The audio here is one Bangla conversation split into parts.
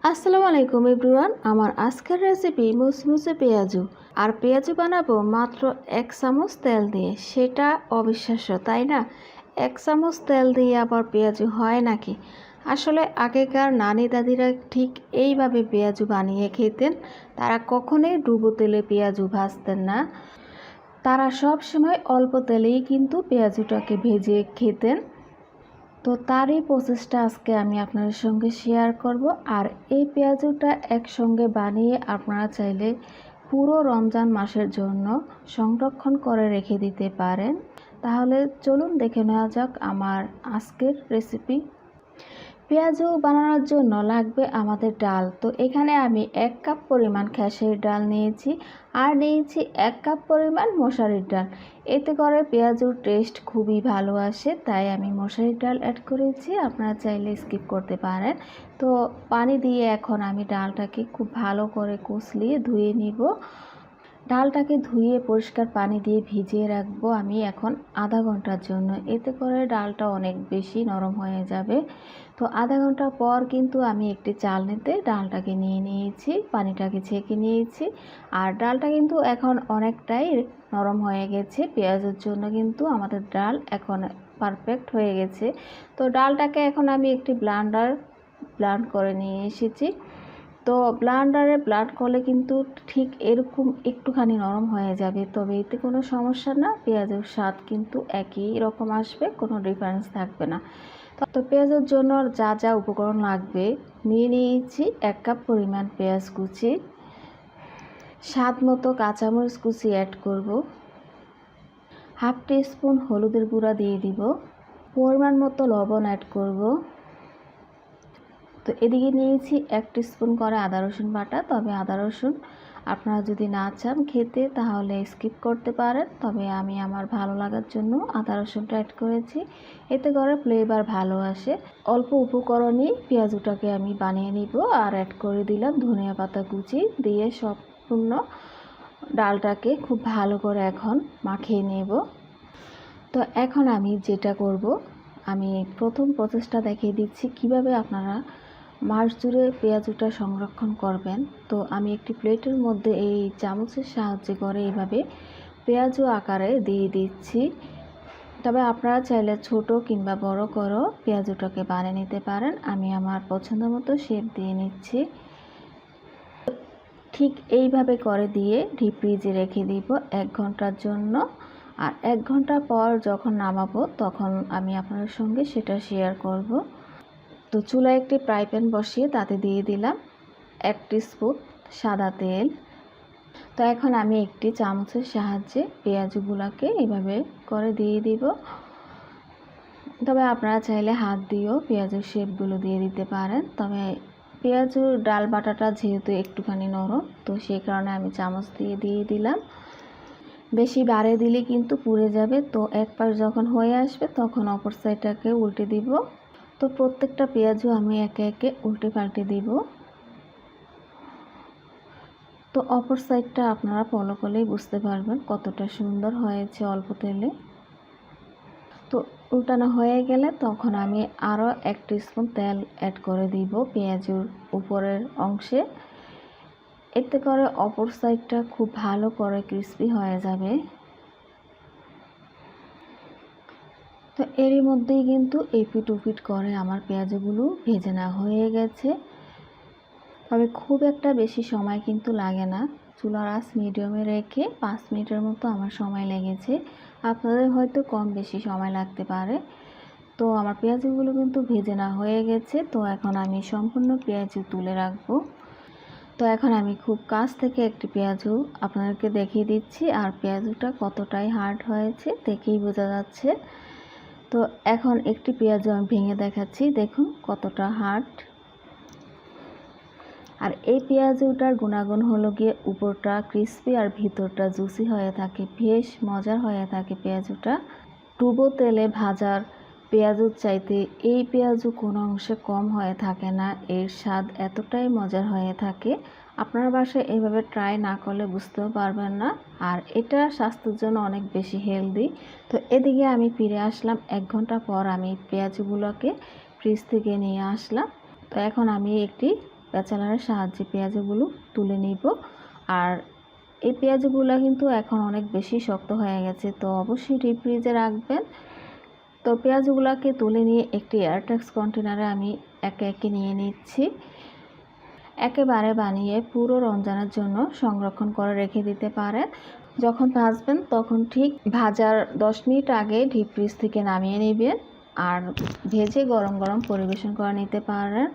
আসসালামু আলাইকুম এভরিওয়ান। আমার আজকের রেসিপি মুসমুসে পেঁয়াজু। আর পেঁয়াজু বানাবো মাত্র 1 চামচ তেল দিয়ে। সেটা অবিশ্বাস্য, তাই না? 1 চামচ তেল দিয়ে আবার পেঁয়াজু হয় নাকি? আসলে আগেকার নানি দাদিরা ঠিক এইভাবে পেঁয়াজু বানিয়ে খেতেন। তারা কখনোই ডুবো তেলে পেঁয়াজু ভাজতেন না। তারা সব সময় অল্প তেলেই কিন্তু পেঁয়াজুটাকে ভেজে খেতেন। তো তারই প্রসেসটা আজকে আমি আপনাদের সঙ্গে শেয়ার করব। আর এই পেঁয়াজুটা একসঙ্গে বানিয়ে আপনারা চাইলে পুরো রমজান মাসের জন্য সংরক্ষণ করে রেখে দিতে পারেন। তাহলে চলুন দেখে নেওয়া যাক আমার আজকের রেসিপি। পেঁয়াজু বানানোর জন্য লাগবে আমাদের ডাল। তো এখানে আমি 1 কাপ পরিমাণ খেসারির ডাল নিয়েছি, আর নিয়েছি 1 কাপ পরিমাণ মশারির ডাল। এতে করে পেঁয়াজুর টেস্ট খুবই ভালো আসে, তাই আমি মশারির ডাল অ্যাড করেছি। আপনারা চাইলে স্কিপ করতে পারেন। তো পানি দিয়ে এখন আমি ডালটাকে খুব ভালো করে কষলিয়ে ধুয়ে নিব। ডালটাকে ধুয়ে পরিষ্কার পানি দিয়ে ভিজিয়ে রাখবো আমি এখন আধা ঘন্টার জন্য। এতে করে ডালটা অনেক বেশি নরম হয়ে যাবে। তো আধা ঘন্টা পর কিন্তু আমি একটি চালনিতে ডালটাকে নিয়ে নিয়েছি, পানিটাকে ছেঁকে নিয়েছি। আর ডালটা কিন্তু এখন অনেকটাই নরম হয়ে গেছে। পেঁয়াজের জন্য কিন্তু আমাদের ডাল এখন পারফেক্ট হয়ে গেছে। তো ডালটাকে এখন আমি একটি ব্লান্ড করে নিয়ে এসেছি। তো ব্লান্ডারে ব্লান্ড করলে কিন্তু ঠিক এরকম একটুখানি নরম হয়ে যাবে, তবে এতে কোনো সমস্যা না। পেঁয়াজের স্বাদ কিন্তু একই রকম আসবে, কোনো ডিফারেন্স থাকবে না। তো পেঁয়াজের জন্য যা যা উপকরণ লাগবে নিয়ে নিয়েছি। 1 কাপ পরিমাণ পেঁয়াজ কুচি, স্বাদ মতো কাঁচামরিচ কুচি অ্যাড করব, হাফ টিস্পুন হলুদের গুঁড়া দিয়ে দিব, পরিমাণ মতো লবণ অ্যাড করব। তো এদিকে নিয়েছি 1 টিস্পুন করে আদা রসুন বাটা। তবে আদা রসুন আপনারা যদি না চান খেতে তাহলে স্কিপ করতে পারেন, তবে আমি আমার ভালো লাগার জন্য আদা রসুনটা অ্যাড করেছি। এতে করে ফ্লেভার ভালো আসে। অল্প উপকরণেই পেঁয়াজুটাকে আমি বানিয়ে নিব। আর অ্যাড করে দিলাম ধনিয়া পাতা কুচি, দিয়ে সম্পূর্ণ ডালটাকে খুব ভালো করে এখন মাখিয়ে নেব। তো এখন আমি যেটা করব, আমি প্রথম প্রসেসটা দেখিয়ে দিচ্ছি কিভাবে আপনারা মাস জুড়ে পেঁয়াজুটা সংরক্ষণ করবেন। তো আমি একটি প্লেটের মধ্যে এই চামচের সাহায্যে করে এইভাবে পেঁয়াজু আকারে দিয়ে দিচ্ছি। তবে আপনারা চাইলে ছোট কিংবা বড় করেও পেঁয়াজুটাকে বানিয়ে নিতে পারেন। আমি আমার পছন্দ মতো শেপ দিয়ে নিচ্ছি। ঠিক এইভাবে করে দিয়ে ডিপ ফ্রিজে রেখে দিব 1 ঘন্টার জন্য। আর 1 ঘন্টা পর যখন নামাবো তখন আমি আপনাদের সঙ্গে সেটা শেয়ার করব। তো চুলায় একটি ফ্রাই প্যান বসিয়ে তাতে দিয়ে দিলাম 1 টিস্পুন সাদা তেল। তো এখন আমি একটি চামচের সাহায্যে পেঁয়াজগুলোকে এভাবে করে দিয়ে দিব। তবে আপনারা চাইলে হাত দিয়েও পেঁয়াজের শেপগুলো দিয়ে দিতে পারেন। তবে পেঁয়াজুর ডাল বাটাটা যেহেতু একটুখানি নরম, তো সেই কারণে আমি চামচ দিয়ে দিলাম। বেশি বাড়ে দিলে কিন্তু পুড়ে যাবে। তো এক পাশ যখন হয়ে আসবে তখন অপর সাইডটাকে উল্টে দিব। তো প্রত্যেকটা পেঁয়াজও আমি একে একে উল্টে পাল্টে দিব। তো অপর সাইডটা আপনারা ফলো করলেই বুঝতে পারবেন কতটা সুন্দর হয়েছে অল্প তেলে। তো উল্টানো হয়ে গেলে তখন আমি আরও 1 টিস্পুন তেল অ্যাড করে দিব পেঁয়াজের উপরের অংশে। এতে করে অপর সাইডটা খুব ভালো করে ক্রিস্পি হয়ে যাবে। তো এরই মধ্যেই কিন্তু এপিট ওপিট করে আমার পেঁয়াজগুলো ভেজে নেওয়া হয়ে গেছে। তবে খুব একটা বেশি সময় কিন্তু লাগে না। চুলার আঁচ মিডিয়ামে রেখে 5 মিনিটের মতো আমার সময় লেগেছে। আপনাদের হয়তো কম বেশি সময় লাগতে পারে। তো আমার পেঁয়াজগুলো কিন্তু ভেজে নেওয়া হয়ে গেছে। তো এখন আমি সম্পূর্ণ পেঁয়াজু তুলে রাখবো। তো এখন আমি খুব কাছ থেকে একটি পেঁয়াজু আপনাদেরকে দেখিয়ে দিচ্ছি। আর পেঁয়াজুটা কতটাই হার্ড হয়েছে দেখেই বোঝা যাচ্ছে। তো এখন একটি পেঁয়াজু আমি ভেঙে দেখাচ্ছি, দেখুন কতটা হার্ড। আর এই পেঁয়াজুটার গুণাগুণ হলো গিয়ে উপরটা ক্রিস্পি আর ভিতরটা জুসি হয়ে থাকে, বেশ মজার হয়ে থাকে পেঁয়াজুটা। ডুবো তেলে ভাজার পেঁয়াজুর চাইতে এই পেঁয়াজু কোনো অংশে কম হয়ে থাকে না। এর স্বাদ এতটাই মজার হয়ে থাকে, আপনার বাসায় এইভাবে ট্রাই না করলে বুঝতেও পারবেন না। আর এটা স্বাস্থ্যের জন্য অনেক বেশি হেলদি। তো এদিকে আমি ফিরে আসলাম 1 ঘন্টা পর। আমি পেঁয়াজগুলোকে ফ্রিজ থেকে নিয়ে আসলাম। তো এখন আমি একটি স্প্যাচুলার সাহায্যে পেঁয়াজগুলো তুলে নিব। আর এই পেঁয়াজগুলো কিন্তু এখন অনেক বেশি শক্ত হয়ে গেছে, তো অবশ্যই ডিপ ফ্রিজে রাখবেন। তো পেঁয়াজগুলোকে তুলে নিয়ে একটি এয়ারটাইট কন্টেনারে আমি একে একে নিয়ে নিচ্ছি। একেবারে বানিয়ে পুরো রমজানের জন্য সংরক্ষণ করে রেখে দিতে পারেন। যখন ভাজবেন তখন ঠিক ভাজার 10 মিনিট আগে ডিপ ফ্রিজ থেকে নামিয়ে নেবেন আর ভেজে গরম গরম পরিবেশন করে নিতে পারেন।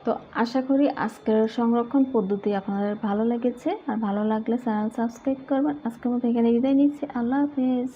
তো আশা করি আজকের সংরক্ষণ পদ্ধতি আপনাদের ভালো লেগেছে, আর ভালো লাগলে চ্যানেল সাবস্ক্রাইব করবেন। আজকের মতো এখানে বিদায় নিচ্ছি। আল্লাহ হাফেজ।